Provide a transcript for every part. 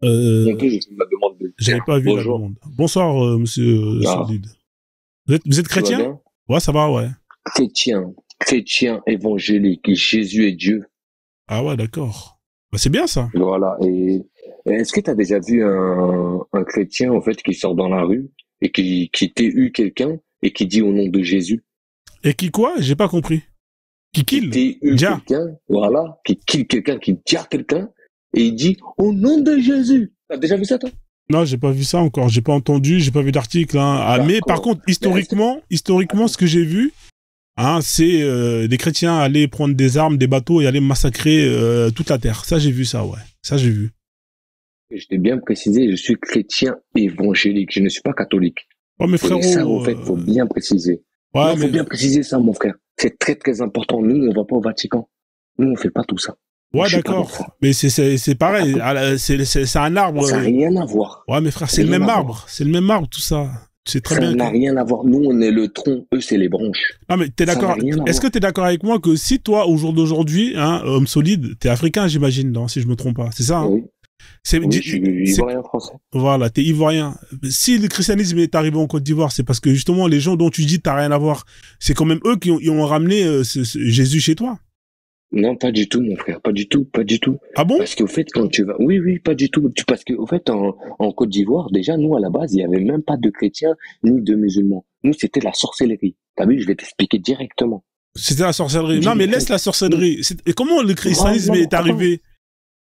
Non plus, je fais ma demande de J'avais prière. pas vu la Bonjour. demande. Bonsoir, monsieur Ah, Solide. Vous êtes tu vas chrétien? bien? Ouais, ça va, ouais. Chrétien, évangélique, Jésus est Dieu. Ah ouais, d'accord. Bah, c'est bien ça. Voilà. Et est-ce que tu as déjà vu un chrétien, en fait, qui sort dans la rue et qui t'éhue quelqu'un et qui dit au nom de Jésus? Et qui quoi? J'ai pas compris. Qui Qui kill? t'éhue Dia. quelqu'un, voilà, qui kill quelqu'un, qui tire quelqu'un et il dit au nom de Jésus. T'as déjà vu ça, toi? Non, j'ai pas vu ça encore. J'ai pas entendu, j'ai pas vu d'article. Hein. Ah, mais par D'accord. contre, Mais est-ce que... historiquement, Attends. ce que j'ai vu, hein, c'est des chrétiens aller prendre des armes, des bateaux et aller massacrer toute la terre. Ça, j'ai vu ça, ouais. Ça, j'ai vu. Je t'ai bien précisé, je suis chrétien évangélique, je ne suis pas catholique. Oh, mes Et ça, en frérots. fait, faut bien préciser. Ouais, Non, faut mais bien préciser ça, mon frère. C'est très, très important. Nous, on va pas au Vatican. Nous, on fait pas tout ça. Moi, ouais, je suis pas dans ça. d'accord. Mais c'est pareil. Attends, C'est un arbre. ça n'a rien à voir. Ouais, mes frères, c'est le Rien même à arbre. voir. C'est le même arbre, tout ça. C'est très Ça bien que. n'a rien à voir. Nous, on est le tronc, eux, c'est les branches. Non, mais t'es Ça n'a d'accord. rien à Est-ce que voir. t'es d'accord avec moi que si toi, au jour d'aujourd'hui, hein, homme solide, t'es africain, j'imagine, non, si je me trompe pas. C'est ça, hein? Oui, C'est, oui, je suis c'est, ivoirien français. voilà, t'es ivoirien. Si le christianisme est arrivé en Côte d'Ivoire, c'est parce que justement, les gens dont tu dis t'as rien à voir, c'est quand même eux qui ils ont ramené Jésus chez toi. Non, pas du tout, mon frère. Pas du tout, pas du tout. Ah bon? Parce qu'au fait, quand tu vas... Oui, oui, pas du tout. Parce qu'au fait, en Côte d'Ivoire, déjà, nous, à la base, il n'y avait même pas de chrétiens ni de musulmans. Nous, c'était la sorcellerie. T'as vu, je vais t'expliquer directement. C'était la sorcellerie. Non, mais laisse Direct. la sorcellerie. Et comment le christianisme Non, est attends. arrivé?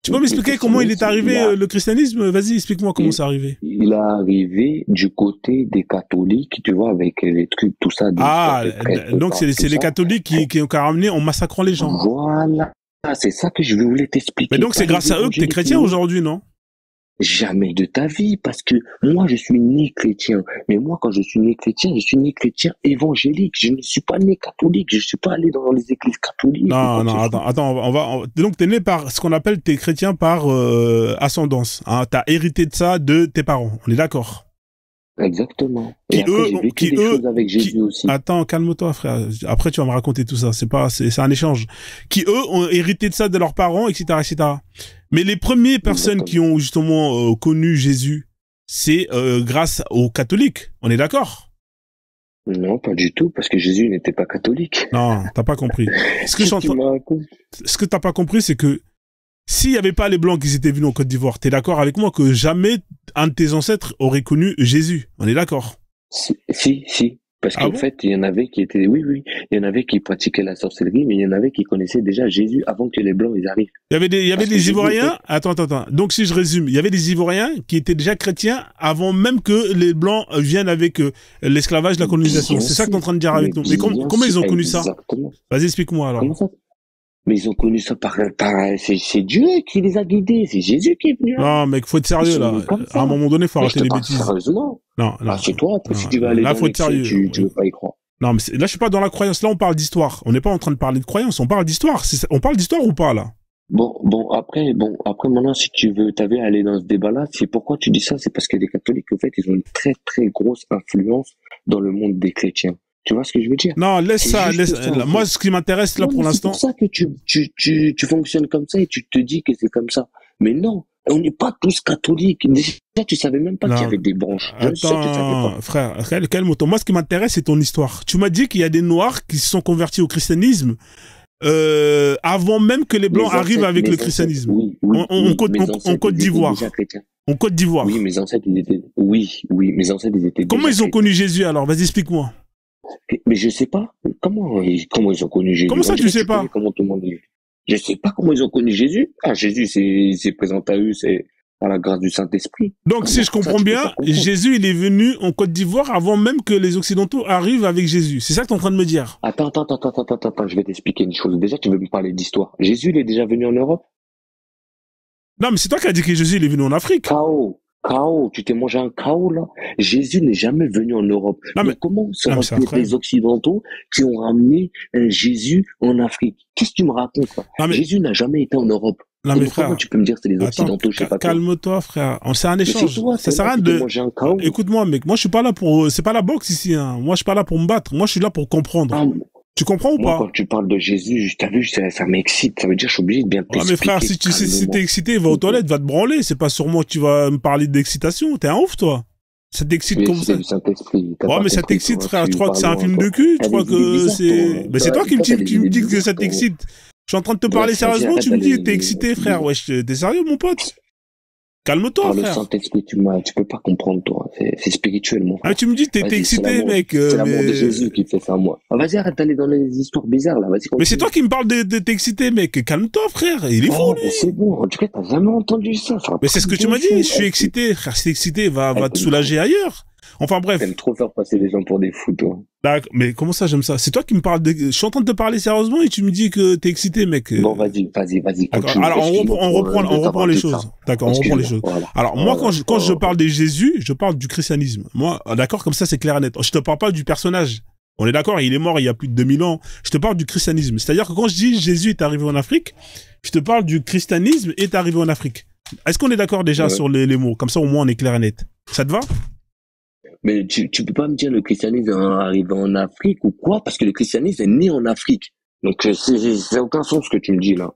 Tu peux Le m'expliquer comment il est christianisme, arrivé, le christianisme? Vas-y, explique-moi comment c'est arrivé. il est arrivé du côté des catholiques, tu vois, avec les trucs, tout ça, Ah, des prêtres, donc c'est tout les ça. catholiques qui ont ramené en massacrant les gens. Voilà. C'est ça que je voulais t'expliquer. Mais donc c'est Pas grâce les à eux que t'es évangéliques, chrétien non. aujourd'hui, non? Jamais de ta vie, parce que moi, je suis né chrétien. Mais moi, quand je suis né chrétien évangélique. Je ne suis pas né catholique. Je suis pas allé dans les églises catholiques ou Non, quoi que non, ce soit. attends, donc t'es né par ce qu'on appelle t'es chrétien par ascendance. Hein, t'as hérité de ça de tes parents. On est d'accord? Exactement. Et Qui après, eux, j'ai vécu qui des eux, choses avec Jésus aussi. attends, calme-toi, frère. Après, tu vas me raconter tout ça. C'est un échange. Qui eux ont hérité de ça de leurs parents, etc., etc. Mais les premières personnes qui Exactement. ont justement connu Jésus, c'est grâce aux catholiques. On est d'accord? Non, pas du tout, parce que Jésus n'était pas catholique. Non, t'as pas compris. Qu'est-ce que tu me racontes? Ce que t'as pas compris, c'est que s'il y avait pas les Blancs qui étaient venus en Côte d'Ivoire, t'es d'accord avec moi que jamais un de tes ancêtres aurait connu Jésus. On est d'accord? Si. Parce Ah qu'en bon? fait, il y en avait qui étaient, oui, il y en avait qui pratiquaient la sorcellerie, mais il y en avait qui connaissaient déjà Jésus avant que les Blancs ils arrivent. Il y avait Parce que des Jésus, en fait, Ivoiriens. Attends. Donc si je résume, il y avait des Ivoiriens qui étaient déjà chrétiens avant même que les Blancs viennent avec l'esclavage, la colonisation. bien C'est ça que t'es en sûr, train de dire mais avec nous. Mais bien comment ils ont sûr, connu ça? exactement. Vas-y, explique-moi alors. Comment ça? Mais ils ont connu ça c'est Dieu qui les a guidés, c'est Jésus qui est venu là. Non, mec, faut être Ils sérieux sont là. venus comme À un ça. moment donné, faut Mais je arrêter te les parle bêtises. sérieusement. Non, Ah, c'est toi, après, si tu veux aller là, dans faut être l'excès, sérieux. tu veux pas y croire. Non, mais là, je suis pas dans la croyance. Là, on parle d'histoire. On n'est pas en train de parler de croyance. On parle d'histoire. On parle d'histoire ou pas là? Après, maintenant, si tu veux, t'avais aller dans ce débat-là, c'est pourquoi tu dis ça, c'est parce que les catholiques, en fait, ils ont une très, très grosse influence dans le monde des chrétiens. Tu vois ce que je veux dire? Non, laisse C'est ça. juste ça, en Moi, fait. ce qui m'intéresse là Non, pour mais c'est l'instant. pour ça que tu fonctionnes comme ça et tu te dis que c'est comme ça. Mais non, on n'est pas tous catholiques. Déjà, tu savais même pas qu'il y Non. avait des branches. Je sais que tu savais pas. Attends, frère, calme-toi. Moi, ce qui m'intéresse, c'est ton histoire. Tu m'as dit qu'il y a des Noirs qui se sont convertis au christianisme avant même que les Blancs arrivent avec le christianisme. Oui, En mes ancêtres, Côte ils étaient d'Ivoire. déjà chrétiens. En Côte d'Ivoire. Oui, mes ancêtres, ils étaient, oui, mes ancêtres, ils étaient Comment déjà ils ont chrétiens. connu Jésus alors? Vas-y, explique-moi. Mais je sais pas. Comment ils ont connu Jésus? Comment ça, On tu dirait sais que pas? connais comment tout le monde est. Je sais pas comment ils ont connu Jésus. Ah, Jésus, c'est présent à eux, c'est par la grâce du Saint-Esprit. Donc, si je comprends bien, Jésus, il est venu en Côte d'Ivoire avant même que les Occidentaux arrivent avec Jésus. C'est ça que tu es en train de me dire? Attends, je vais t'expliquer une chose. Déjà, tu veux me parler d'histoire. Jésus, il est déjà venu en Europe? Non, mais c'est toi qui as dit que Jésus, il est venu en Afrique. Chaos, tu t'es mangé un chaos là. Jésus n'est jamais venu en Europe. Non, mais comment ça non, va c'est être les Occidentaux qui ont ramené Jésus en Afrique? Qu'est-ce que tu me racontes là? Non, mais Jésus n'a jamais été en Europe. non, mais Comment frère, tu peux me dire que c'est les attends, Occidentaux, je sais pas quoi? calme-toi, frère. C'est un Mais c'est échange. toi, Ça c'est sert à moi rien qui t'ai de. mangé un chaos. Écoute-moi, mec. Moi, je suis pas là pour. C'est pas la boxe ici. Hein. Moi, je suis pas là pour me battre. Moi, je suis là pour comprendre. Ah, Tu comprends ou Moi, pas? quand tu parles de Jésus, t'as vu, ça m'excite. Ça veut dire que je suis obligé de bien Ah, mais frère, t'expliquer si t'es calmement. excité, va aux toilettes, va te branler. C'est pas sur moi que tu vas me parler d'excitation. T'es un ouf, toi. Ça Je t'excite suis comme excité ça. du Saint-Esprit. T'as Ouais, pas mais ça compris, t'excite, toi. frère. Tu Tu crois que parles c'est un loin, film toi. de cul? Tu T'as des crois idées que bizarres, toi. c'est... Mais c'est toi qui me Toi, t'as des idées dis que bizarres, ça toi. t'excite. Je suis en train de te parler Bref, vas-y, sérieusement, arrête tu me dis t'es d'aller dans excité, le truc frère. bizarre. Wesh, t'es sérieux, mon pote? Calme-toi, Par le frère. Saint-Esprit, tu peux pas comprendre, toi. C'est spirituel, mon Ah, frère. tu me dis t'es Vas-y, excité, mec, c'est l'amour de mais... Jésus qui fait ça, moi. Ah, vas-y, arrête d'aller dans les histoires bizarres, là. Vas-y, Mais c'est continue. toi qui me parles de t'es excité, mec. Calme-toi, frère. Il est fou, Oh, mais lui. c'est bon. En tout cas, t'as jamais entendu ça. C'est un Mais c'est truc ce que tu de m'as dit. fou. Je suis excité, frère. Si t'es excité, va te T'aimes soulager ailleurs. Enfin, bref. trop faire passer les gens pour des fous, toi. D'accord. Mais comment ça, j'aime ça? C'est toi qui me parles je suis en train de te parler sérieusement et tu me dis que t'es excité, mec. Bon, vas-y, D'accord. continue. Alors, on reprend les choses. Ça. D'accord, on reprend les choses. Voilà. Alors, moi, quand je parle de Jésus, je parle du christianisme. Moi, d'accord, comme ça, c'est clair et net. Je te parle pas du personnage. On est d'accord, il est mort il y a plus de 2000 ans. Je te parle du christianisme. C'est-à-dire que quand je dis Jésus est arrivé en Afrique, je te parle du christianisme est arrivé en Afrique. Est-ce qu'on est d'accord déjà sur les mots? Comme ça, au moins, on est clair et net. Ça te va? Mais tu peux pas me dire le christianisme est arrivé en Afrique ou quoi? Parce que le christianisme est né en Afrique. Donc, c'est aucun sens ce que tu me dis, là.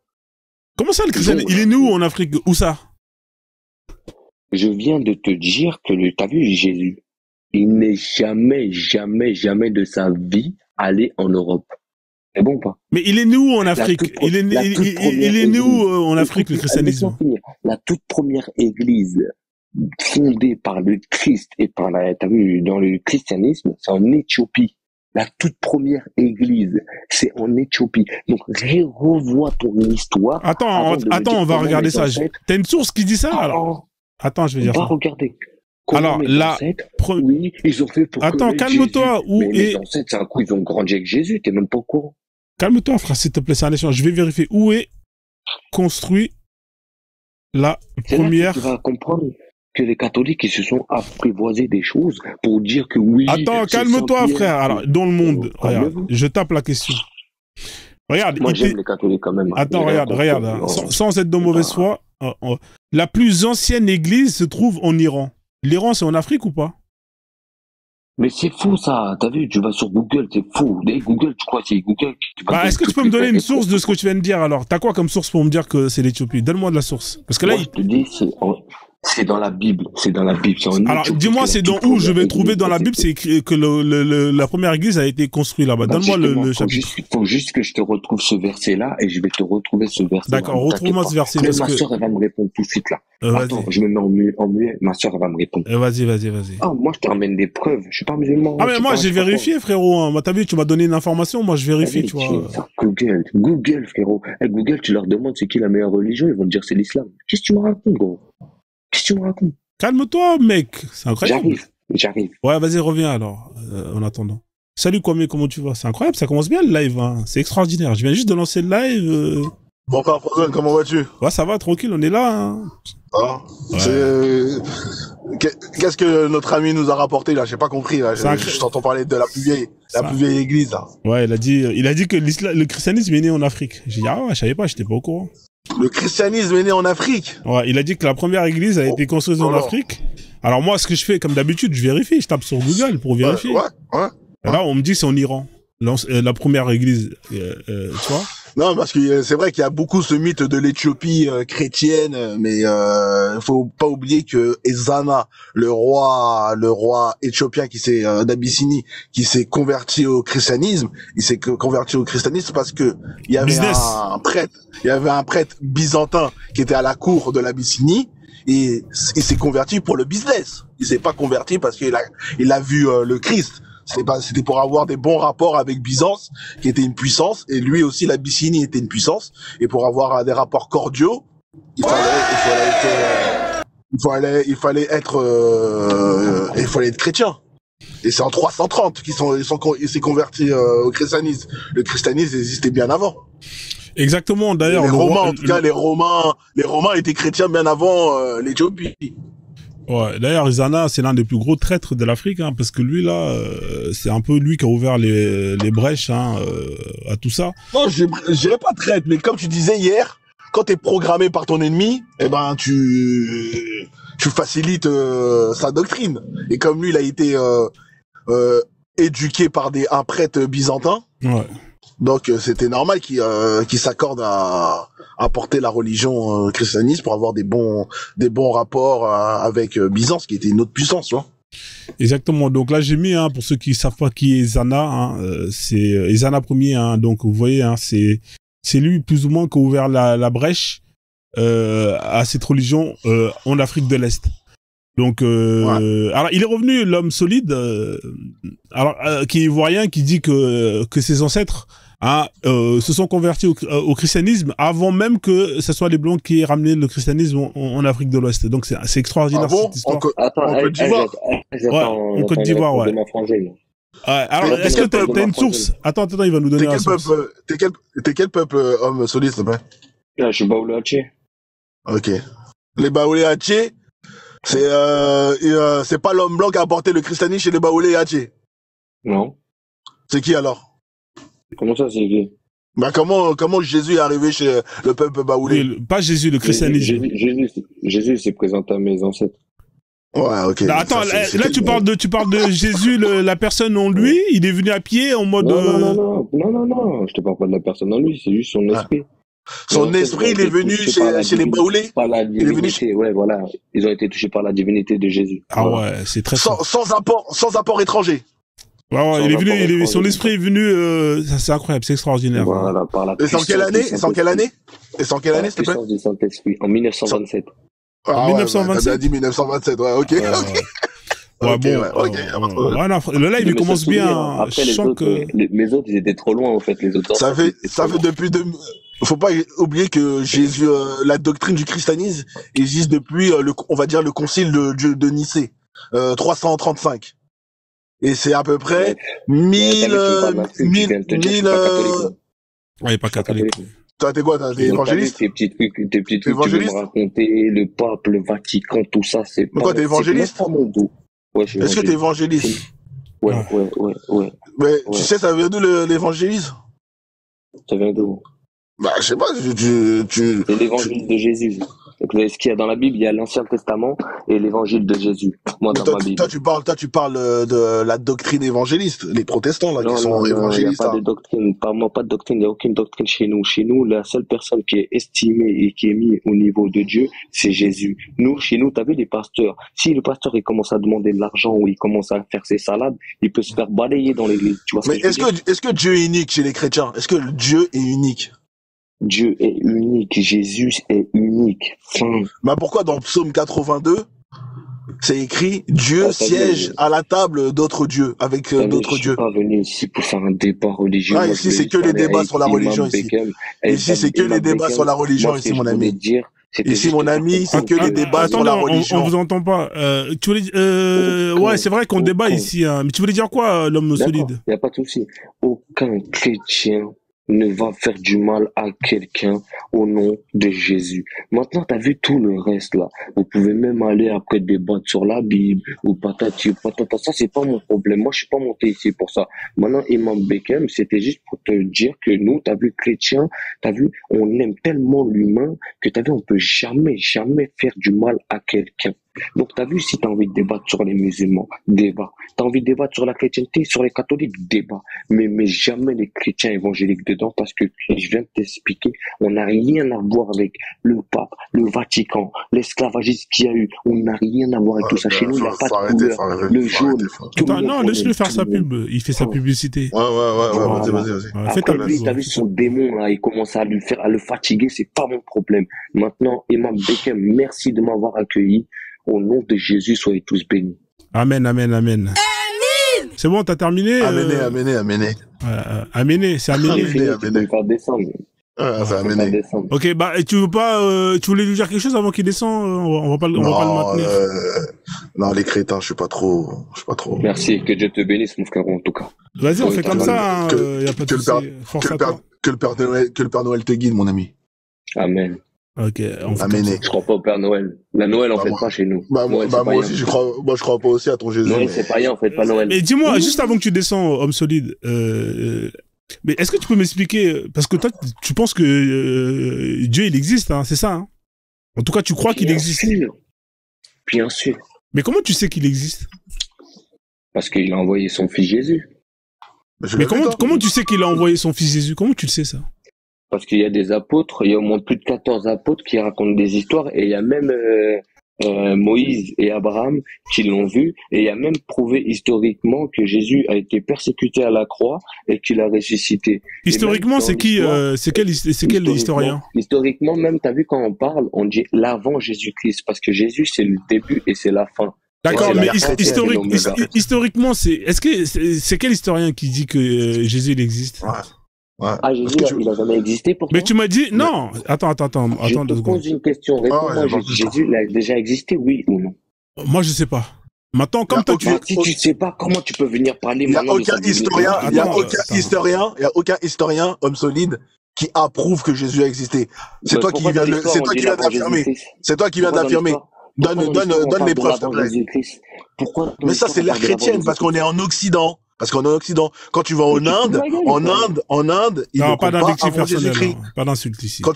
Comment ça, le christianisme? Il est né où en Afrique? Où ça? Je viens de te dire que t'as vu Jésus? Il n'est jamais, jamais, jamais de sa vie allé en Europe. C'est bon ou pas? Mais il est né où en Afrique? Il est né où en Afrique, le christianisme? La toute première église fondée par le Christ et t'as vu, dans le christianisme, c'est en Éthiopie. La toute première église, c'est en Éthiopie. Donc, revois ton histoire. Attends, on va regarder ça. T'as une source qui dit ça, alors? Attends, je vais dire ça. On va regarder. Alors, là, oui, ils ont fait pour attends, calme-toi. Mais les ancêtres, c'est un coup, ils ont grandi avec Jésus, t'es même pas au courant. Calme-toi, frère, s'il te plaît, c'est un échange. Je vais vérifier où est la première... Là que tu vas comprendre que les catholiques, ils se sont apprivoisés des choses pour dire que oui... Attends, calme-toi, frère. Alors, dans le monde, regarde, je tape la question. Regarde. Moi, j'aime les catholiques quand même. Attends, regarde. Sans être de mauvaise foi, la plus ancienne église se trouve en Iran. L'Iran, c'est en Afrique ou pas? Mais c'est fou, ça. T'as vu, tu vas sur Google, c'est fou. Dès Google, tu crois que c'est Google. Est-ce que tu peux me donner une source de ce que tu viens de dire, alors? T'as quoi comme source pour me dire que c'est l'Éthiopie? Donne-moi de la source. Parce que là, je te dis, c'est dans la Bible. C'est dans la Bible. Alors, dis-moi, c'est dans où je vais trouver dans la Bible, c'est écrit que la première église a été construite là-bas. Donne-moi le chapitre. Faut juste que je te retrouve ce verset-là et je vais te retrouver ce verset. D'accord, retrouve-moi ce verset. Ma soeur, elle va me répondre tout de suite là. Attends, je me mets en muet. Ma soeur, elle va me répondre. Vas-y. Ah, moi, je te ramène des preuves. Je suis pas musulman. Ah, mais moi, j'ai vérifié, frérot. T'as vu, tu m'as donné une information. Moi, je vérifie, tu vois. Google, frérot. Google, tu leur demandes c'est qui la meilleure religion. Ils vont te dire c'est l'islam. Qu'est-ce que tu me racontes, gros? Qu'est-ce que tu me racontes? Calme-toi, mec. C'est incroyable. J'arrive. Ouais, vas-y, reviens alors, en attendant. Salut, Kwame, comment tu vas? C'est incroyable, ça commence bien le live, hein. C'est extraordinaire. Je viens juste de lancer le live. Bon, frère Frozen, comment vas-tu? Ouais, ça va, tranquille, on est là, hein. Ah, ouais. Qu'est-ce que notre ami nous a rapporté, là? J'ai pas compris, là. Je t'entends parler de la plus vieille église, là. Ouais, il a dit que le christianisme est né en Afrique. J'ai dit, ah ouais, je savais pas, j'étais pas au courant. Le christianisme est né en Afrique? Ouais, il a dit que la première église a été construite en Afrique. Alors moi, ce que je fais, comme d'habitude, je vérifie, je tape sur Google pour vérifier. Ouais. Et là, on me dit que c'est en Iran, la première église, tu vois. Non, parce que c'est vrai qu'il y a beaucoup ce mythe de l'Éthiopie chrétienne, mais faut pas oublier que Ezana, le roi éthiopien d'Abyssinie, qui s'est converti au christianisme, il s'est converti au christianisme parce que il y avait un prêtre byzantin qui était à la cour de l'Abyssinie. Et il s'est converti pour le business. Il s'est pas converti parce qu'il a vu le Christ. C'était pour avoir des bons rapports avec Byzance, qui était une puissance, et lui aussi l'Abyssinie était une puissance. Et pour avoir des rapports cordiaux, il fallait être chrétien. Et c'est en 330 il s'est converti au christianisme. Le christianisme existait bien avant. Exactement, d'ailleurs. Les Romains étaient chrétiens bien avant l'Éthiopie. Ouais, d'ailleurs, Ezana, c'est l'un des plus gros traîtres de l'Afrique, hein, parce que lui, là, c'est un peu lui qui a ouvert les brèches, hein, à tout ça. Non, je dirais pas traître, mais comme tu disais hier, quand t'es programmé par ton ennemi, eh ben, tu facilites sa doctrine. Et comme lui, il a été éduqué par un prêtre byzantin. Ouais. Donc c'était normal qu'ils s'accordent à porter la religion christianisme pour avoir des bons rapports avec Byzance, qui était une autre puissance, tu vois. Exactement. Donc là, j'ai mis, pour ceux qui savent pas qui est Ezana, c'est Ezana Ier, donc vous voyez, c'est lui plus ou moins qui a ouvert la brèche à cette religion en Afrique de l'Est. Donc, alors il est revenu, l'homme solide, qui est ivoirien, qui dit que ses ancêtres se sont convertis au christianisme avant même que ce soit les blancs qui aient ramené le christianisme en Afrique de l'Ouest. Donc c'est extraordinaire, cette histoire. En Côte d'Ivoire. En Côte d'Ivoire, ouais. Alors, est-ce que t'as une source? Attends, il va nous donner la source. T'es quel peuple, homme solide, s'il te plaît? Là, je suis Baoulé Hatché. Ok. Les Baoulé Hatché, c'est pas l'homme blanc qui a apporté le christianisme chez les Baoulé Hatché. Non. C'est qui alors? Comment ça, c'est qui? Bah comment Jésus est arrivé chez le peuple baoulé? Oui, pas Jésus, le christianisme. Jésus s'est présenté à mes ancêtres. Ouais, ok. Bah, attends, là tu parles de Jésus, la personne en lui, il est venu à pied en mode. Non, je te parle pas de la personne en lui, c'est juste son esprit. Son esprit, il est venu chez les baoulés. Par la divinité, ouais, voilà. Ils ont été touchés par la divinité de Jésus. Ah ouais, c'est très sans apport étranger. Ouais, son esprit est venu, c'est incroyable, c'est extraordinaire. Voilà, par la puissance. Et sans quelle année, s'il te plaît? Puissance du Saint-Esprit, en 1927. En 1927. T'as dit 1927, ouais, ok. Ok. Le live, il commence bien. Après, les autres, ils étaient trop loin, en fait, les autres. Ça fait depuis faut pas oublier que Jésus, la doctrine du christianisme existe depuis, on va dire, le concile de Nicée, 335. Et c'est à peu près 1000. Ouais, pas catholique. Toi, t'es quoi, t'es évangéliste? Tes petites trucs, tu veux me raconter, le pape, le Vatican, tout ça, c'est pas. Mais quoi, t'es évangéliste? Ouais, est-ce que t'es évangéliste? Ouais. Mais tu sais, ça vient d'où l'évangélisme? Ça vient d'où? Bah, je sais pas, C'est l'évangile de Jésus. Donc, ce qu'il y a dans la Bible, il y a l'Ancien Testament et l'évangile de Jésus. Moi, dans ma Bible. Toi, tu parles de la doctrine évangéliste, les protestants, là, qui sont évangélistes. Il n'y a pas de doctrine. Pas de doctrine. Il n'y a aucune doctrine chez nous. Chez nous, la seule personne qui est estimée et qui est mise au niveau de Dieu, c'est Jésus. Chez nous, t'as vu les pasteurs. Si le pasteur, il commence à demander de l'argent ou il commence à faire ses salades, il peut se faire balayer dans l'église. Tu vois. Mais est-ce que Dieu est unique chez les chrétiens? Est-ce que Dieu est unique? Dieu est unique, Jésus est unique. Bah pourquoi dans Psaume 82, c'est écrit Dieu siège à la table d'autres dieux, avec d'autres dieux. Je suis pas venu ici pour faire un débat religieux. Ah, ici c'est que les débats sur la religion ici. Ici c'est que les débats sur la religion ici, mon ami. Ici, mon ami, c'est que les débats sur la religion. On vous entend pas. Tu voulais ouais, c'est vrai qu'on débat ici. Mais tu voulais dire quoi, l'homme solide? Il y a pas de souci. Aucun chrétien ne va faire du mal à quelqu'un au nom de Jésus. Maintenant, tu as vu tout le reste là. Vous pouvez même aller après débattre sur la Bible ou patati ou patata. Ça, c'est pas mon problème. Moi, je suis pas monté ici pour ça. Maintenant, Imam Bekem, c'était juste pour te dire que nous, tu as vu chrétiens, tu as vu, on aime tellement l'humain que tu as vu, on peut jamais faire du mal à quelqu'un. Donc, t'as vu, si t'as envie de débattre sur les musulmans, débat. T'as envie de débattre sur la chrétienté, sur les catholiques, débat. Mais jamais les chrétiens évangéliques dedans, parce que, je viens de t'expliquer, on n'a rien à voir avec le pape, le Vatican, l'esclavagisme qu'il y a eu. On n'a rien à voir avec tout ça. Chez nous, il n'y a pas de couleur. Le jaune. Non, laisse-le faire sa pub. Il fait sa publicité. Ouais, vas-y. Après, lui, t'as vu son démon, là, il commence à le fatiguer, c'est pas mon problème. Maintenant, Imam Bekem, merci de m'avoir accueilli. Au nom de Jésus, soyez tous bénis. Amen. C'est bon, t'as terminé? Améné. Améné, c'est Améné. Il va descendre. C'est Améné. Ok, bah, tu voulais nous dire quelque chose avant qu'il descende? On va pas le maintenir. Non, les crétins, je suis pas trop. Merci, que Dieu te bénisse, mon frère, en tout cas. Vas-y, on fait comme ça, y a pas de souci. Que le Père Noël te guide, mon ami. Amen. Ok, on fait Améné. Je crois pas au Père Noël. La Noël, on fait pas chez nous. Moi aussi, je crois pas aussi à ton Jésus. Noël, c'est païen, on fait pas Noël. Mais dis-moi, juste avant que tu descends, homme solide, mais est-ce que tu peux m'expliquer, parce que toi, tu penses que Dieu, il existe, hein, c'est ça, hein? En tout cas, tu crois qu'il existe. Bien sûr. Mais comment tu sais qu'il existe? Parce qu'il a envoyé son fils Jésus. Mais comment tu sais qu'il a envoyé son fils Jésus? Comment tu le sais, ça? Parce qu'il y a des apôtres, il y a au moins plus de 14 apôtres qui racontent des histoires, et il y a même Moïse et Abraham qui l'ont vu, et il y a même prouvé historiquement que Jésus a été persécuté à la croix et qu'il a ressuscité. Historiquement, c'est qui c'est quel historien? Historiquement, même, t'as vu, quand on parle, on dit l'avant Jésus-Christ, parce que Jésus, c'est le début et c'est la fin. D'accord, mais historiquement, c'est quel historien qui dit que Jésus il existe? Ouais. Ah, Jésus, il a jamais existé pour toi? Mais tu m'as dit, non, attends 2 secondes. Je te pose une question, réponds-moi, Jésus, il a déjà existé, oui ou non? Moi, je sais pas. Maintenant, comme toi, si tu sais pas, comment tu peux venir parler Il maintenant? y a aucun historien, homme solide, qui approuve que Jésus a existé. C'est toi qui viens d'affirmer. C'est toi qui viens d'affirmer. Donne les preuves, s'il te plaît. Pourquoi? Mais ça, c'est l'ère chrétienne, parce qu'on est en Occident. Quand tu vas en Inde, ils ne comptent pas avant Jésus-Christ. Pas d'insulte ici. Quand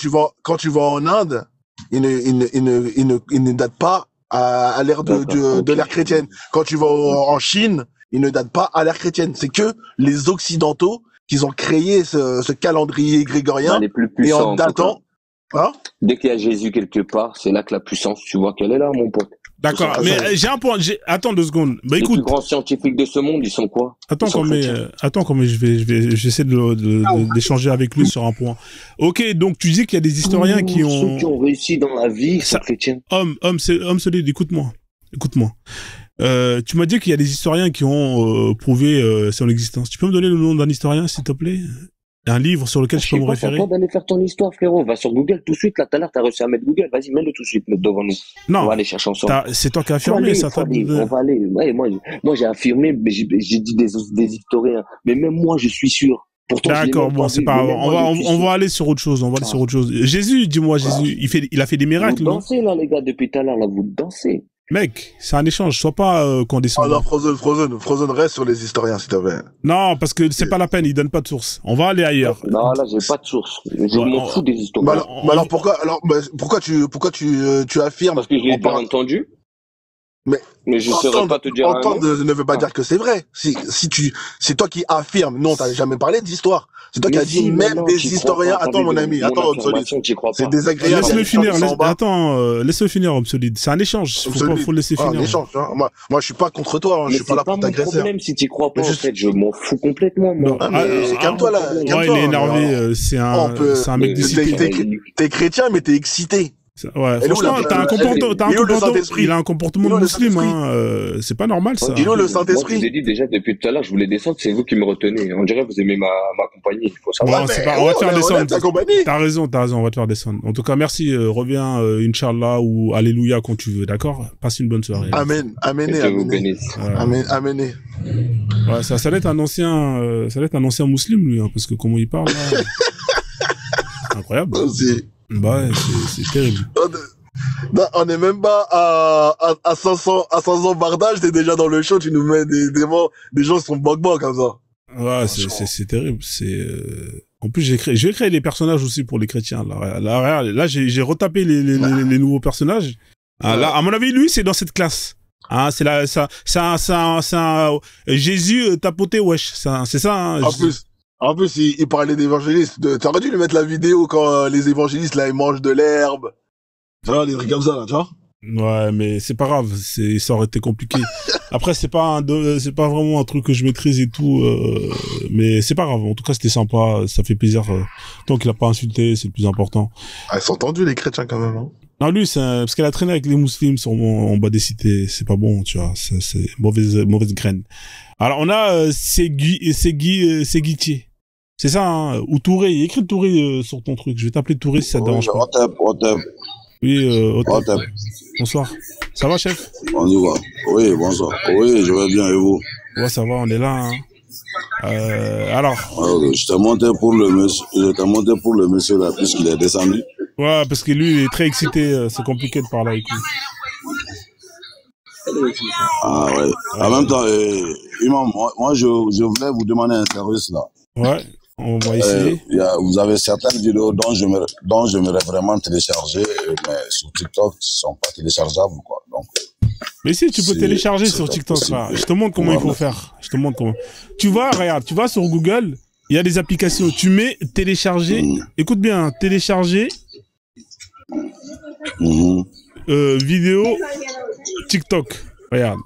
tu vas en Inde, ils ne datent pas à l'ère de l'ère chrétienne. Quand tu vas en Chine, ils ne datent pas à l'ère chrétienne. C'est que les Occidentaux qui ont créé ce calendrier grégorien, les plus puissants, et en datant. Hein? Dès qu'il y a Jésus quelque part, c'est là que la puissance, tu vois qu'elle est là, mon pote. D'accord, mais j'ai un point. Attends 2 secondes. Bah écoute. Les plus grands scientifiques de ce monde, ils sont quoi? Attends, j'essaie d'échanger avec lui sur un point. Ok, donc tu dis qu'il y a des historiens qui ont. Ceux qui ont réussi dans la vie sont chrétiens. Homme solide, écoute-moi. Tu m'as dit qu'il y a des historiens qui ont prouvé son existence. Tu peux me donner le nom d'un historien, s'il te plaît? Un livre sur lequel je peux me référer? Pas d'aller faire ton histoire, frérot. Va sur Google tout de suite. Là, tout à l'heure, t'as réussi à mettre Google. Vas-y, mets-le tout de suite, mets devant nous. Non. On va aller chercher ensemble. C'est toi qui as affirmé ça. On va aller. Ouais, moi, j'ai affirmé, mais j'ai dit des historiens. Mais même moi, je suis sûr. Pourtant, d'accord, bon, c'est pas grave. On va aller sur autre chose. Jésus, dis-moi, Jésus, il a fait des miracles, non? Vous dansez, là, les gars, depuis tout à l'heure, là, vous dansez. Mec, c'est un échange, sois pas condescendant. Alors, Frozen reste sur les historiens, s'il te plaît. Non, parce que c'est pas la peine, ils donnent pas de source. On va aller ailleurs. Non, là, j'ai pas de source. Je m'en fous des historiens. Alors pourquoi tu affirmes? Parce que je l'ai pas entendu. Mais je saurais pas te dire. Entendre ne veut pas dire que c'est vrai. C'est toi qui affirmes. Non, t'as jamais parlé d'histoire. C'est toi qui as dit même des historiens. Attends, mon ami. Attends, homme solide. C'est désagréable. Laisse-le finir. Laisse-le finir, homme solide. C'est un échange. Faut le laisser finir. Un échange. Moi, je suis pas contre toi. Je suis pas là pour t'agresser. C'est pas mon problème si tu crois pas. En fait, je m'en fous complètement. Calme-toi là. Ouais, il est énervé. C'est un mec discipliné. T'es chrétien, mais t'es excité. Ouais, franchement, il a un comportement musulman, c'est pas normal, ça. Dis-nous le Saint-Esprit. Moi, je vous ai dit déjà depuis tout à l'heure, je voulais descendre, c'est vous qui me retenez. On dirait que vous aimez ma compagnie, il faut savoir. On va te faire descendre. T'as raison, on va te faire descendre. En tout cas, merci, reviens, Inch'Allah ou Alléluia quand tu veux, d'accord? Passe une bonne soirée. Amen, amen. Ouais, ça va être un ancien musulman, lui, hein, parce que comment il parle, là. C'est incroyable. Bah ouais, c'est terrible. On n'est même pas à 500 ans bardage, t'es déjà dans le show, tu nous mets des gens qui sont bog comme ça. Ouais, c'est terrible. En plus, j'ai créé des personnages aussi pour les chrétiens. Là, j'ai retapé les nouveaux personnages. Là, à mon avis, lui, c'est dans cette classe. Hein, c'est un Jésus tapoté, wesh. C'est ça, hein. En plus, il parlait d'évangélistes. T'aurais dû lui mettre la vidéo quand les évangélistes, là, ils mangent de l'herbe. Tu vois, des trucs comme ça, là, tu vois. Ouais, mais c'est pas grave. Ça aurait été compliqué. Après, c'est pas vraiment un truc que je maîtrise et tout, mais c'est pas grave. En tout cas, c'était sympa. Ça fait plaisir. Tant qu'il a pas insulté, c'est le plus important. Ah, ils sont tendus, les chrétiens, quand même, hein. Non, lui, parce qu'elle a traîné avec les musulmans en bas des cités. C'est pas bon, tu vois. C'est mauvaise graine. Alors, on a Seguitier. C'est ça, hein, ou Touré. Il y a écrit Touré sur ton truc. Je vais t'appeler Touré si ça te dérange pas. Oui, Otep. Bonsoir. Ça va, chef? On y va. Oui, bonsoir. Oui, je vais bien, et vous? Ouais, ça va, on est là. Hein. Alors. Je t'ai monté pour le monsieur là, puisqu'il est descendu. Ouais, parce que lui, il est très excité. C'est compliqué de parler avec lui. Ah ouais. En même temps, Imam, moi je voulais vous demander un service là. Ouais, on va essayer. Vous avez certaines vidéos dont j'aimerais vraiment télécharger, mais sur TikTok, ils sont pas téléchargeables, quoi. Donc. Mais si, tu peux télécharger sur pas TikTok, possible. là. Je te montre comment il faut faire. Je te montre comment. Tu vois, regarde, tu vas sur Google, il y a des applications. Tu mets télécharger. Écoute bien, télécharger vidéo TikTok. Regarde.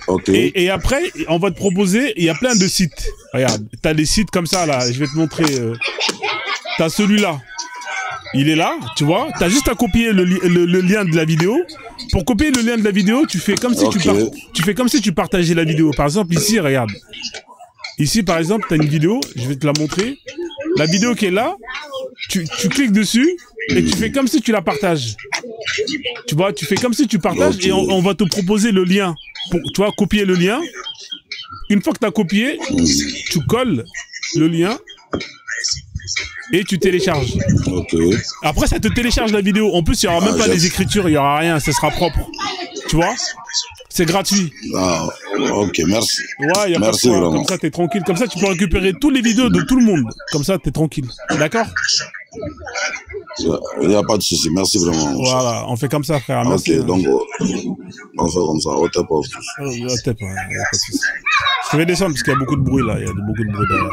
Ok. Et après, on va te proposer, il y a plein de sites. Regarde, t'as des sites comme ça, là. Je vais te montrer. T'as celui-là. Il est là, tu vois. T'as juste à copier le lien de la vidéo. Pour copier le lien de la vidéo, tu fais comme si tu fais comme si tu partageais la vidéo. Par exemple, ici, regarde. Ici, par exemple, t'as une vidéo. Je vais te la montrer. La vidéo qui est là, tu cliques dessus et tu fais comme si tu la partages. Tu vois, tu fais comme si tu partages et on va te proposer le lien. Pour, tu vois, copier le lien. Une fois que t'as copié, tu colles le lien et tu télécharges. Après, ça te télécharge la vidéo. En plus, il n'y aura même pas des écritures, il n'y aura rien, ça sera propre. Tu vois? C'est gratuit. Ah, ok, merci. Ouais, y a merci pas de vraiment. Comme ça, t'es tranquille. Comme ça, tu peux récupérer toutes les vidéos de tout le monde. Comme ça, t'es tranquille. D'accord? Il n'y a pas de souci, merci vraiment. Voilà, on fait comme ça, frère. Merci. Ok, donc, on fait comme ça, au top of. Au top, ouais, y a pas de souci. Je vais descendre parce qu'il y a beaucoup de bruit là, il y a beaucoup de bruit derrière.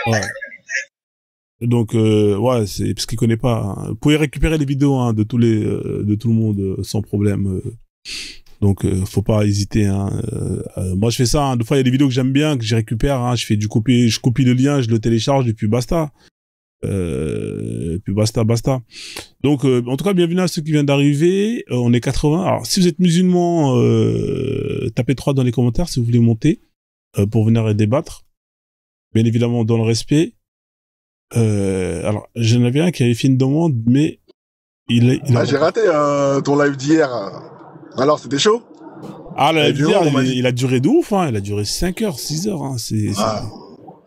Ouais. Donc ouais, c'est parce qu'il connaît pas. Hein. Vous pouvez récupérer les vidéos hein, de tout le monde sans problème. Donc faut pas hésiter. Hein. Moi je fais ça. Hein. Des fois il y a des vidéos que j'aime bien que je récupère. Hein. Je copie le lien, je le télécharge et puis basta. Et puis basta. Donc en tout cas bienvenue à ceux qui viennent d'arriver. On est 80. Alors si vous êtes musulman, tapez 3 dans les commentaires si vous voulez monter pour venir débattre. Bien évidemment dans le respect. Alors, j'en avais un qui avait fait une demande, mais j'ai raté ton live d'hier. Alors, c'était chaud? Ah, le live d'hier, il a duré de ouf, hein. Il a duré 5 heures, 6 heures, hein.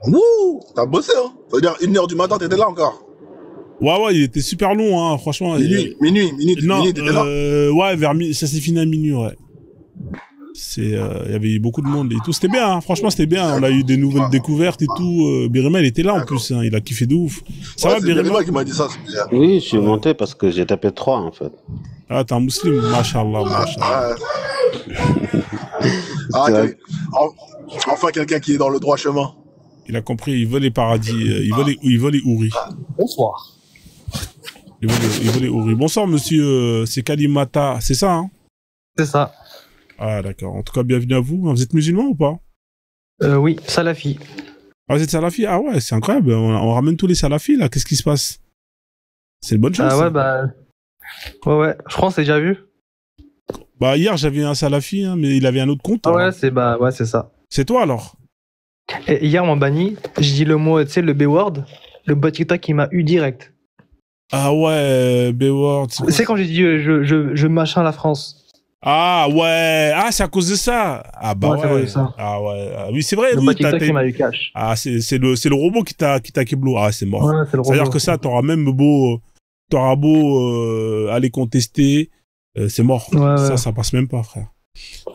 Wouh! T'as bossé, hein. Ça veut dire 1h du matin, t'étais là encore. Ouais, il était super long, hein, franchement. Minuit, t'étais là? Ouais, ça s'est fini à minuit, ouais. Il y avait beaucoup de monde et tout, c'était bien, hein. Franchement c'était bien, on a eu des nouvelles découvertes et tout. Birima il était là en plus, hein. Il a kiffé de ouf. Ça va Birima qui m'a dit ça. Oui, je suis monté parce que j'ai tapé 3 en fait. Ah t'es un musulman, mashallah. Enfin quelqu'un qui est dans le droit chemin. Il a compris, il veut les paradis, il veut les houris. Bonsoir. Il veut les houris. Bonsoir monsieur, c'est Kalimata, c'est ça hein? C'est ça. Ah d'accord, en tout cas bienvenue à vous. Vous êtes musulman ou pas? Oui, salafi. Ah vous êtes salafi? Ah ouais, c'est incroyable, on ramène tous les salafis là, qu'est-ce qui se passe? C'est une bonne chose. Ah ouais, bah... Ouais, je crois que c'est déjà vu. Bah hier j'avais un salafi, hein, mais il avait un autre compte. Ah ouais, c'est ça. C'est toi alors? Et hier on m'a banni, j'ai dit le mot, tu sais, le B-word, le bot TikTok qui m'a eu direct. Ah ouais, B-word. C'est quand j'ai dit je machin la France. Ah ouais, c'est à cause de ça. Ah bah ouais. Ça. Ah ouais, oui c'est vrai. Le bot TikTok qui m'a eu cash. Ah c'est le robot qui t'a keblo. Ah c'est mort. Ouais, c'est le robot. C'est-à-dire que ça t'auras beau aller contester, c'est mort. Ouais. Ça passe même pas frère.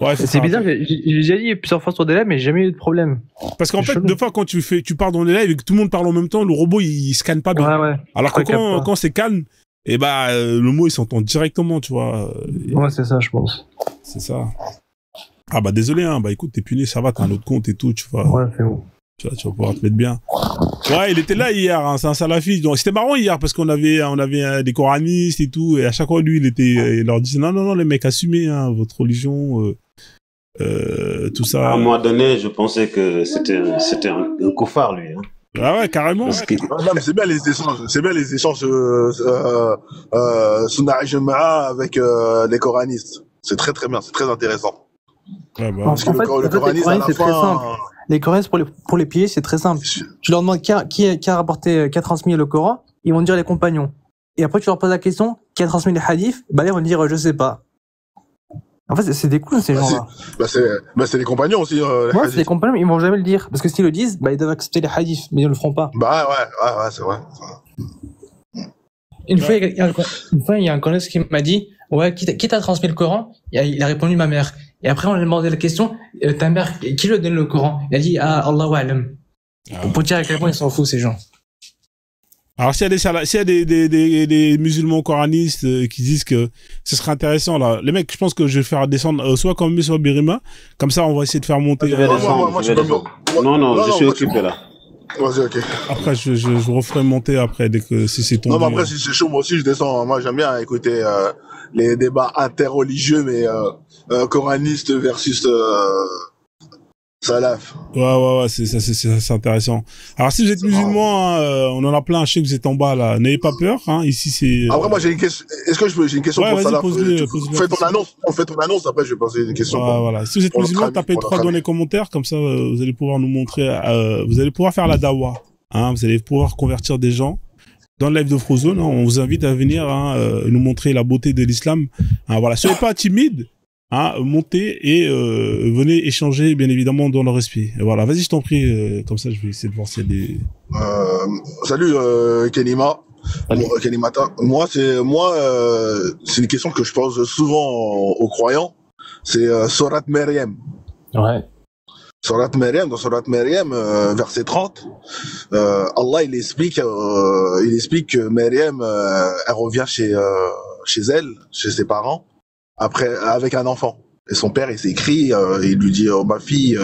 Ouais, c'est bizarre, j'ai déjà dit plusieurs fois sur des lives mais j'ai jamais eu de problème. Parce qu'en fait, deux fois quand tu pars dans les lives et que tout le monde parle en même temps, le robot il scanne pas bien. Ouais. Alors que quand c'est calme, et bah le mot il s'entend directement, tu vois. Ouais, c'est ça, je pense. C'est ça. Ah bah désolé hein, bah écoute, t'es puni, ça va, t'as un autre compte et tout, tu vois. Ouais, c'est bon. Tu vas pouvoir te mettre bien. Ouais, il était là hier, hein, c'est un salafi. Donc c'était marrant hier parce qu'on avait des coranistes et tout, et à chaque fois lui il leur disait non les mecs assumez hein, votre religion, tout ça. À un moment donné, je pensais que c'était un koufar lui. Hein. Ah ouais, carrément. Non, mais c'est bien les échanges Sunna Jama'a avec les coranistes. C'est très très bien, c'est très intéressant. Ouais, bah, parce que le coranisme, c'est très simple. Les coranistes pour les piller, c'est très simple. Tu leur demandes qui a transmis le Coran, ils vont te dire les compagnons. Et après tu leur poses la question, qui a transmis les hadiths, bah là ils vont te dire je sais pas. En fait, c'est des coups ces gens-là. C'est les compagnons aussi. Ouais, c'est les compagnons, ils vont jamais le dire. Parce que s'ils le disent, bah ils doivent accepter les hadiths, mais ils ne le feront pas. Bah ouais, c'est vrai. Une fois, il y a un connaisseur qui m'a dit, ouais, qui t'a transmis le Coran? Il a répondu ma mère. Et après, on lui a demandé la question, ta mère, qui lui donne le Coran? Il a dit, Allahu A'lam. Pour dire à quel point ils s'en foutent, ces gens. Alors s'il y a des musulmans coranistes qui disent que ce serait intéressant là, les mecs, je pense que je vais faire descendre soit Kambi soit Birima, comme ça on va essayer de faire monter. Je vais descendre, je vais descendre. Non, je suis occupé là. Vas-y, ok. Après je vous referai monter après dès que si c'est tombé. Non, mais après si c'est chaud, moi aussi je descends. Moi j'aime bien écouter les débats interreligieux, mais coranistes versus salaf. Ouais, c'est intéressant. Alors si vous êtes musulman, hein, on en a plein, je sais que vous êtes en bas là, n'ayez pas peur, hein, ici c'est... Après moi j'ai une question, est-ce que j'ai une question pour Salaf? Fais ton annonce, après je vais poser une question. Voilà. Si vous êtes musulman, tapez 3 dans les commentaires, comme ça vous allez pouvoir nous montrer, vous allez pouvoir faire la dawa, hein, vous allez pouvoir convertir des gens. Dans le live de Frozone, hein, on vous invite à venir nous montrer la beauté de l'islam. Hein, voilà, soyez pas timide. Hein, montez et venez échanger bien évidemment dans le respect. Et voilà, vas-y, je t'en prie, comme ça je vais essayer de voir s'il y a des... Salut Kenima. Kenimata. Moi c'est une question que je pose souvent aux croyants. C'est Sorat Maryam. Ouais. Dans Sorat Maryam, verset 30, Allah il explique que Maryam elle revient chez elle, chez ses parents, après avec un enfant. Et son père il s'écrit, il lui dit ma fille,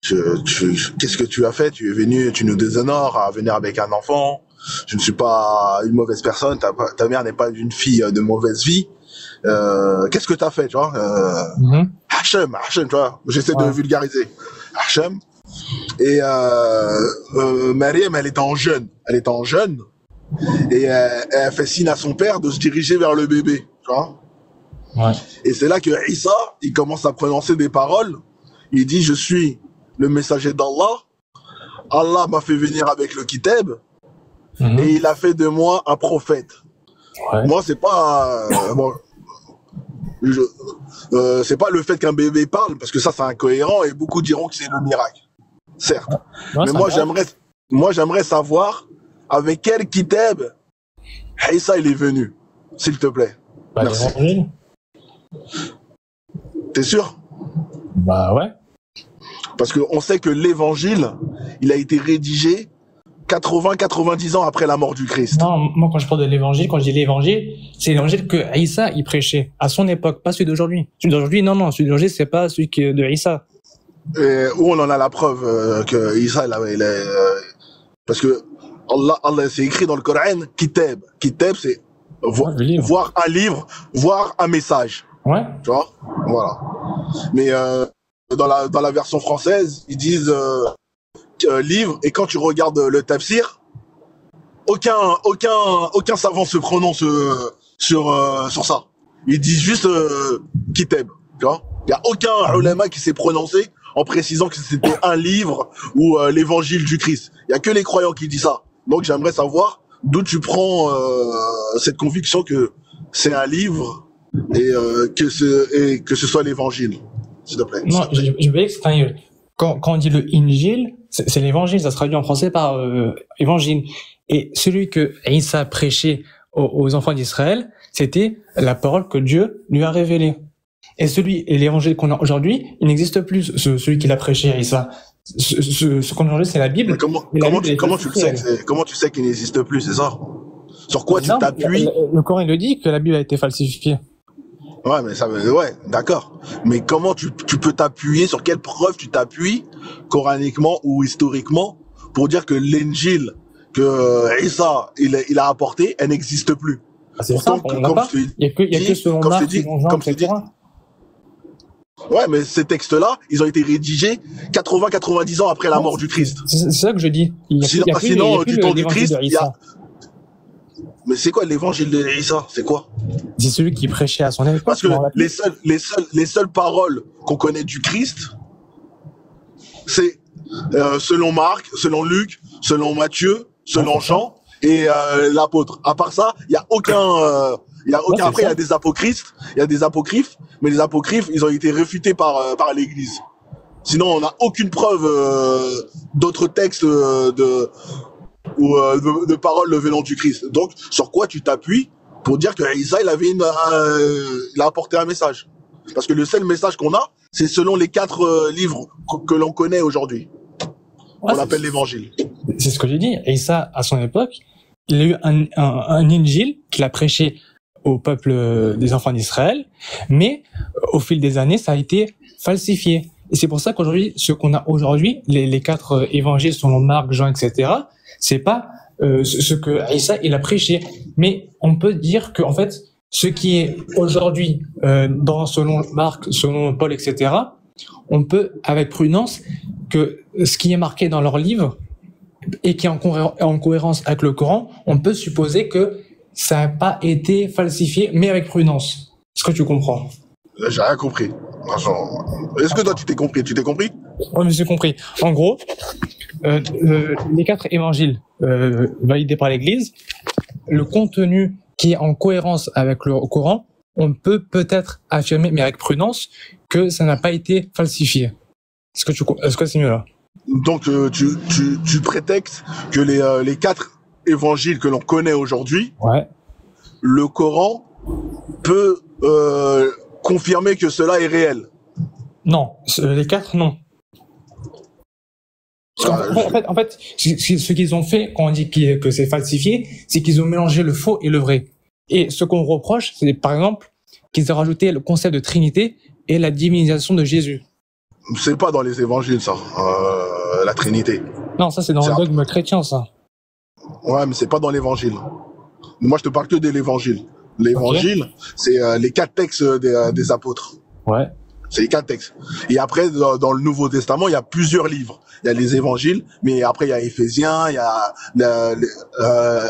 qu'est-ce que tu as fait? Tu es venu, tu nous déshonores à venir avec un enfant. Je ne suis pas une mauvaise personne, ta mère n'est pas une fille de mauvaise vie. Qu'est-ce que t'as fait, tu vois? Hachem, tu vois? J'essaie de vulgariser. Hachem. Et Maryam, elle était en jeûne. Et elle fait signe à son père de se diriger vers le bébé, tu vois? Ouais. Et c'est là que Isa, il commence à prononcer des paroles. Il dit, je suis le messager d'Allah. Allah m'a fait venir avec le kitab. Et il a fait de moi un prophète. Ouais. Moi, c'est pas... c'est pas le fait qu'un bébé parle, parce que ça, c'est incohérent, et beaucoup diront que c'est le miracle. Certes. Ouais, mais moi, j'aimerais savoir avec quel kitab Isa, il est venu. S'il te plaît. Bah, merci. L'évangile. T'es sûr? Bah ouais. Parce qu'on sait que l'évangile, il a été rédigé 80-90 ans après la mort du Christ. Non, moi quand je parle de l'évangile, quand je dis l'évangile, c'est l'évangile que Isa il prêchait à son époque, pas celui d'aujourd'hui. Celui d'aujourd'hui, non, celui d'aujourd'hui c'est pas celui de Isa. Et où on en a la preuve que Isa, parce que Allah c'est écrit dans le Coran, kitab. Kitab, c'est voir un livre, voir un message. Ouais. Tu vois, voilà. Mais dans la version française, ils disent livre, et quand tu regardes le tafsir, aucun savant se prononce sur ça. Ils disent juste kitab, tu vois. Il y a aucun ulama qui s'est prononcé en précisant que c'était un livre ou l'évangile du Christ. Il y a que les croyants qui disent ça. Donc j'aimerais savoir d'où tu prends cette conviction que c'est un livre et que ce soit l'évangile, s'il te plaît. Non, je veux dire que quand on dit le Injil, c'est l'évangile, ça se traduit en français par évangile. Et celui que Isa prêchait aux enfants d'Israël, c'était la parole que Dieu lui a révélée. Et l'évangile qu'on a aujourd'hui, il n'existe plus, celui qu'il a prêché à Isa. Ce qu'on a aujourd'hui, c'est la Bible. Comment tu sais qu'il n'existe plus, c'est ça? Sur quoi tu t'appuies? Le Coran, il le dit que la Bible a été falsifiée. Ouais, mais ouais, d'accord. Mais comment tu peux t'appuyer, sur quelle preuve tu t'appuies, coraniquement ou historiquement, pour dire que l'Injil que Isa il a apporté, elle n'existe plus? C'est ça, on n'a pas. Il y a que selon Marc, selon Jean, etc. Ouais, mais ces textes-là, ils ont été rédigés 80-90 ans après la mort du Christ. C'est ça que je dis. Sinon, du temps du Christ, il y a... Mais c'est quoi l'évangile de Isa? C'est quoi? C'est celui qui prêchait à son époque. Parce que les seules paroles qu'on connaît du Christ, c'est selon Marc, selon Luc, selon Matthieu, selon Jean et l'apôtre. À part ça, il y a aucun après il y a des apocryphes, mais les apocryphes, ils ont été réfutés par l'église. Sinon, on n'a aucune preuve d'autres textes de paroles venant du Christ. Donc, sur quoi tu t'appuies pour dire que Isa, il a apporté un message? Parce que le seul message qu'on a, c'est selon les 4 livres que l'on connaît aujourd'hui. On appelle l'évangile. C'est ce que j'ai dit. Isa, à son époque, il a eu un Injil qu'il a prêché au peuple des enfants d'Israël, mais au fil des années, ça a été falsifié. Et c'est pour ça qu'aujourd'hui, ce qu'on a aujourd'hui, les 4 évangiles selon Marc, Jean, etc., c'est pas ce que Isa il a prêché. Mais on peut dire que en fait, ce qui est aujourd'hui selon Marc, selon Paul, etc., on peut avec prudence que ce qui est marqué dans leurs livres et qui est en cohérence avec le Coran, on peut supposer que ça n'a pas été falsifié, mais avec prudence. Est-ce que tu comprends? J'ai rien compris. Est-ce que toi tu t'es compris? Tu t'es compris? Oui, mais j'ai compris. En gros, les 4 évangiles validés par l'Église, le contenu qui est en cohérence avec le Coran, on peut peut-être affirmer, mais avec prudence, que ça n'a pas été falsifié. Est-ce que c'est mieux là? Donc tu prétextes que les 4 évangiles que l'on connaît aujourd'hui, Ouais. le Coran peut confirmer que cela est réel. Non, les 4, non. En fait, ce qu'ils ont fait quand on dit que c'est falsifié, c'est qu'ils ont mélangé le faux et le vrai. Et ce qu'on reproche, c'est par exemple qu'ils ont rajouté le concept de Trinité et la divinisation de Jésus. C'est pas dans les évangiles ça, la Trinité. Non, ça c'est dans le dogme chrétien, ça. Ouais, mais c'est pas dans l'évangile. Moi, je te parle que de l'évangile. L'évangile, c'est les 4 textes des apôtres. Ouais. C'est les 4 textes. Et après, dans le Nouveau Testament, il y a plusieurs livres. Il y a les évangiles, mais après, il y a Éphésiens, il y a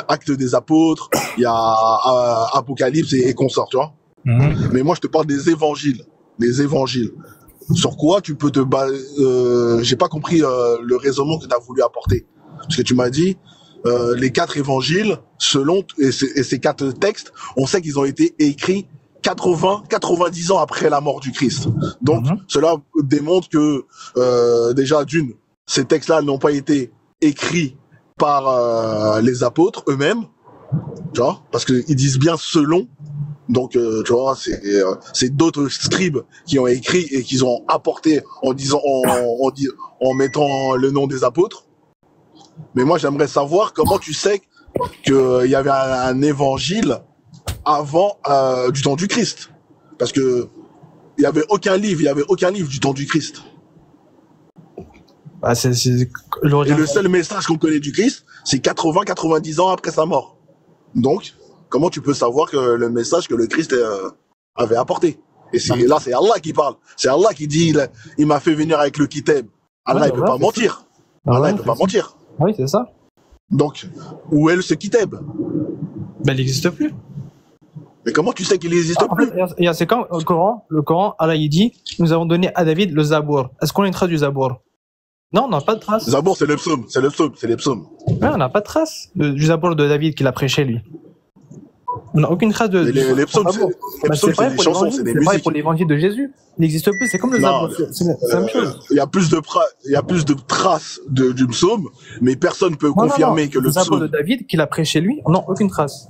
Actes des apôtres, il y a Apocalypse et consorts, tu vois. Mais moi, je te parle des évangiles. Les évangiles. Sur quoi tu peux te baser... j'ai pas compris le raisonnement que tu as voulu apporter. Parce que tu m'as dit... les 4 évangiles, et ces 4 textes, on sait qu'ils ont été écrits 90 ans après la mort du Christ. Donc, cela démontre que, déjà, d'une, ces textes-là n'ont pas été écrits par les apôtres eux-mêmes, tu vois, parce qu'ils disent bien selon. Donc, tu vois, c'est d'autres scribes qui ont écrit et qui ont apporté en mettant le nom des apôtres. Mais moi, j'aimerais savoir comment tu sais qu'il y avait un évangile avant du temps du Christ. Parce que il y avait aucun livre du temps du Christ. Bah, Et le seul message qu'on connaît du Christ, c'est 90 ans après sa mort. Donc, comment tu peux savoir que le message que le Christ avait apporté? Et là, c'est Allah qui parle. C'est Allah qui dit, il m'a fait venir avec le kitab. Allah, il peut pas mentir. Allah, il peut pas mentir. Oui, c'est ça. Donc, où est ce kitab? Ben, il n'existe plus. Mais comment tu sais qu'il n'existe plus? C'est quand le Coran, Allah il dit, nous avons donné à David le Zabour. Est-ce qu'on a une trace du Zabour? Non, on n'a pas de trace. Zabour, c'est les psaumes. Ouais, on n'a pas de trace du Zabour de David qu'il a prêché lui. On n'a aucune trace de. Les psaumes, c'est des chansons, c'est des musiques. C'est pareil pour l'évangile de Jésus. Il n'existe plus. C'est comme le Zabour. C'est la même chose. Il y a plus de traces du psaume, mais personne peut confirmer que le Zabour psaume. de David qu'il a prêché lui, on n'a aucune trace.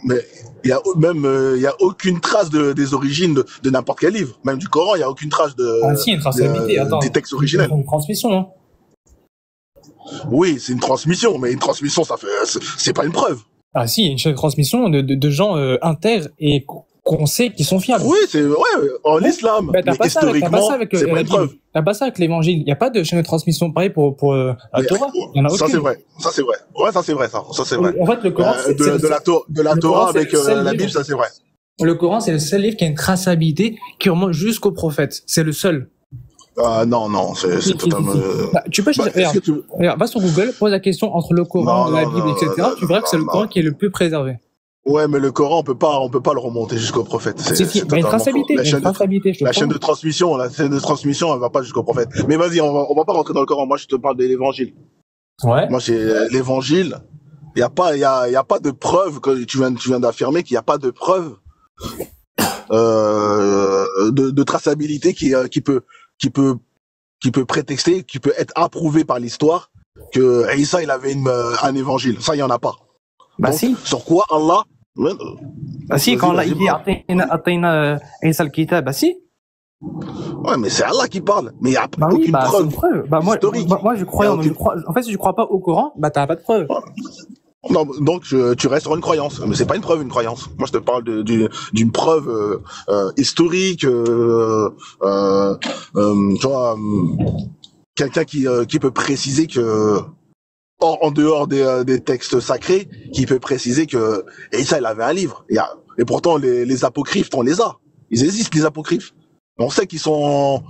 Mais il y a aucune trace des origines de n'importe quel livre, même du Coran, il y a aucune trace si, une traçabilité. Attends, des textes originels. Une transmission. Hein. Oui, c'est une transmission, mais une transmission, c'est pas une preuve. Ah si, une transmission de gens intègres et qu'on sait qu'ils sont fiables. Oui, en islam. Bah, mais historiquement, c'est pas une preuve. T'as pas ça avec l'évangile. Il n'y a pas de chaîne de transmission pareil pour la Torah. Il y en a aucune. Ça c'est vrai. Ouais, ça c'est vrai. En fait, le Coran, de la Torah avec la Bible, ça c'est vrai. Le Coran, c'est le seul livre qui a une traçabilité qui remonte jusqu'au prophète. C'est le seul. Non, c'est totalement... Tu peux regarde, va sur Google, pose la question entre le Coran, la Bible, etc. Tu verras que c'est le Coran qui est le plus préservé. Ouais, mais le Coran, on peut pas le remonter jusqu'au prophète. Il y a une traçabilité. La chaîne de transmission, elle va pas jusqu'au prophète. Mais vas-y, on va pas rentrer dans le Coran. Moi, je te parle de l'évangile. Ouais. Moi, c'est l'évangile. Il y a pas de preuve, que tu viens d'affirmer qu'il y a pas de preuve, de traçabilité qui peut prétexter, qui peut être approuvé par l'histoire que Isa, il avait un évangile. Ça, il y en a pas. Bah donc, si. Sur quoi Allah... Bah si, quand Allah il dit Atayna Isa al-Kitab, bah si. Ouais, mais c'est Allah qui parle. Mais il n'y a Bah oui, aucune bah c'est preuve une preuve. Bah moi, historique. moi je crois, Il y a aucune- en fait, si tu crois pas au Coran, bah t'as pas de preuve. Non, donc tu restes sur une croyance, mais c'est pas une preuve, une croyance. Moi, je te parle d'une preuve historique, tu vois, quelqu'un qui peut préciser que, en dehors des textes sacrés, qui peut préciser que Isa, il avait un livre. Et pourtant, les apocryphes, on les a. Ils existent, les apocryphes. On sait qu'ils sont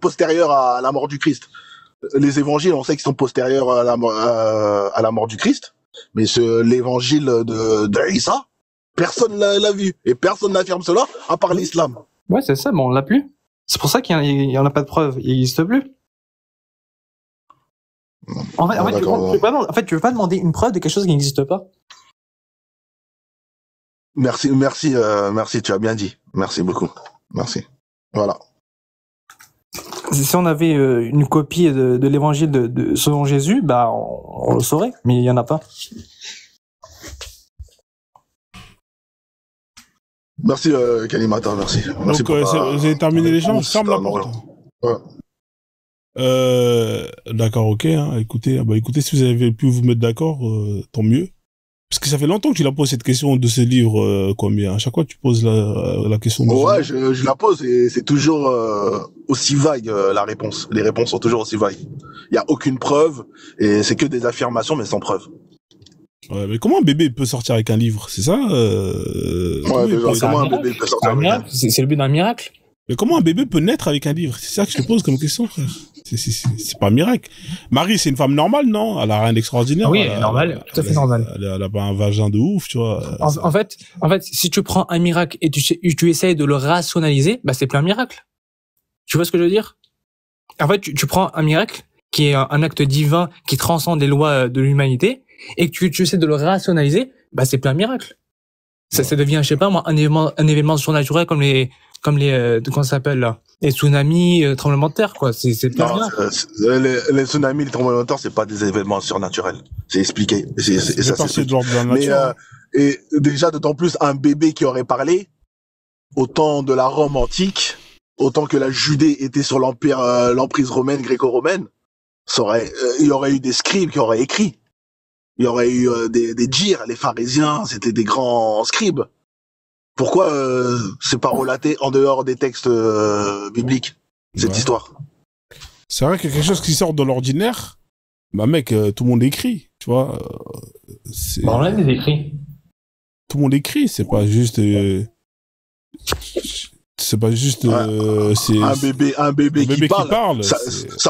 postérieurs à la mort du Christ. Les évangiles, on sait qu'ils sont postérieurs à la mort du Christ, mais l'évangile de Isa, personne l'a vu et personne n'affirme cela à part l'islam. Ouais, c'est ça, mais on l'a plus. C'est pour ça qu'il y en a pas de preuve. Il n'existe plus. En fait, tu veux pas demander une preuve de quelque chose qui n'existe pas. Merci, tu as bien dit. Merci beaucoup. Merci. Voilà. Si on avait une copie de l'évangile selon Jésus, bah on le saurait, mais il y en a pas. Merci Kalimata, merci. Merci Donc vous avez terminé l'échange, ferme la porte. D'accord, ok. Hein, écoutez, si vous avez pu vous mettre d'accord, tant mieux. Parce que ça fait longtemps que tu la poses cette question de ce livre, combien. À chaque fois, tu poses la question. Ouais, je la pose et c'est toujours aussi vague la réponse. Les réponses sont toujours aussi vagues. Il y a aucune preuve et c'est que des affirmations mais sans preuve. Ouais, mais comment un bébé peut sortir avec un livre, c'est ça comment un bébé peut sortir avec un livre ? C'est le but d'un miracle. Mais comment un bébé peut naître avec un livre? C'est ça que je te pose comme question, frère. C'est pas un miracle. Marie, c'est une femme normale, non? Elle a rien d'extraordinaire. Oui, elle est normale, tout à fait normale. Elle a pas un vagin de ouf, tu vois. En fait, si tu prends un miracle et tu essayes de le rationaliser, bah c'est plus un miracle. Tu vois ce que je veux dire? En fait, tu prends un miracle qui est un acte divin qui transcende les lois de l'humanité et que tu essaies de le rationaliser, bah c'est plus un miracle. Ça devient, je sais pas moi, un événement surnaturel comme les comment ça s'appelle là, les tsunamis, tremblements de terre, quoi. C'est pas bien. Les tsunamis, les tremblements de terre, c'est pas des événements surnaturels. C'est expliqué. Et ça c'est de l'ordre de la nature. Et déjà d'autant plus un bébé qui aurait parlé, autant de la Rome antique, autant que la Judée était sur l'emprise romaine, gréco-romaine, il y aurait eu des scribes qui auraient écrit. Il y aurait eu des djires, les pharisiens, c'était des grands scribes. Pourquoi c'est pas relaté en dehors des textes bibliques, cette histoire? C'est vrai qu'il y a quelque chose qui sort de l'ordinaire. Bah mec, tout le monde écrit, tu vois. On a des écrits. Tout le monde écrit, c'est pas juste... c'est pas juste... c'est un bébé qui parle ça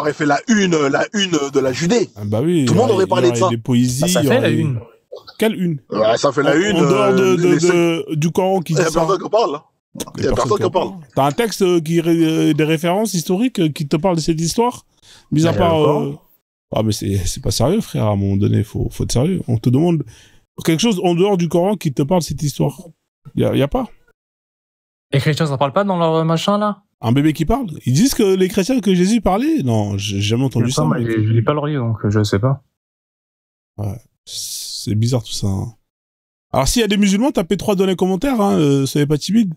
aurait fait la une de la Judée. Ah bah oui, tout le monde aurait parlé de ça. Des poésies, ça fait la une. Quelle une? Ouais, ça fait la une. En dehors du Coran qui dit ça. Il y a personne qui parle. Il y a personne qui parle. T'as un texte des références historiques qui te parle de cette histoire? Mis à part... Ah mais c'est pas sérieux, frère, à un moment donné, faut être sérieux. On te demande quelque chose en dehors du Coran qui te parle de cette histoire. Y a pas. Les chrétiens, ça parle pas dans leur machin, là? Un bébé qui parle? Ils disent que les chrétiens, que Jésus parlait? Non, j'ai jamais entendu ça. Je lis pas leur livre, donc je sais pas. Ouais. C'est bizarre tout ça. Hein. Alors s'il y a des musulmans, tapez 3 dans les commentaires, hein, soyez pas timides.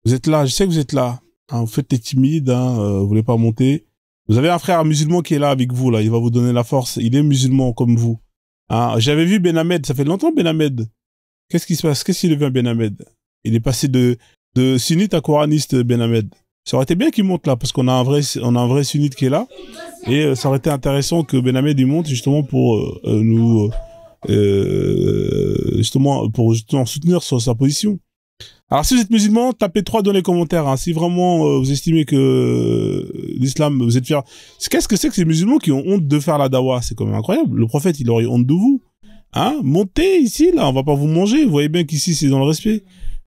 Vous êtes là, je sais que vous êtes là. Hein, vous faites les timides, vous voulez pas monter. Vous avez un frère musulman qui est là avec vous, là, il va vous donner la force. Il est musulman comme vous. Hein, j'avais vu Ben Hamed, ça fait longtemps Ben Hamed. Qu'est-ce qui se passe? Qu'est-ce qu'il devient Ben Hamed? Il est passé de sunnite à coraniste, Ben Hamed. Ça aurait été bien qu'il monte là, parce qu'on a un vrai sunnite qui est là. Et ça aurait été intéressant que Ben Hamed y monte justement pour nous... justement soutenir sur sa position. Alors si vous êtes musulman, tapez 3 dans les commentaires. Hein. Si vraiment vous estimez que l'islam, vous êtes fiers. Qu'est-ce que c'est que ces musulmans qui ont honte de faire la dawa? C'est quand même incroyable. Le prophète, il aurait honte de vous. Hein? Montez ici, là, on va pas vous manger. Vous voyez bien qu'ici, c'est dans le respect.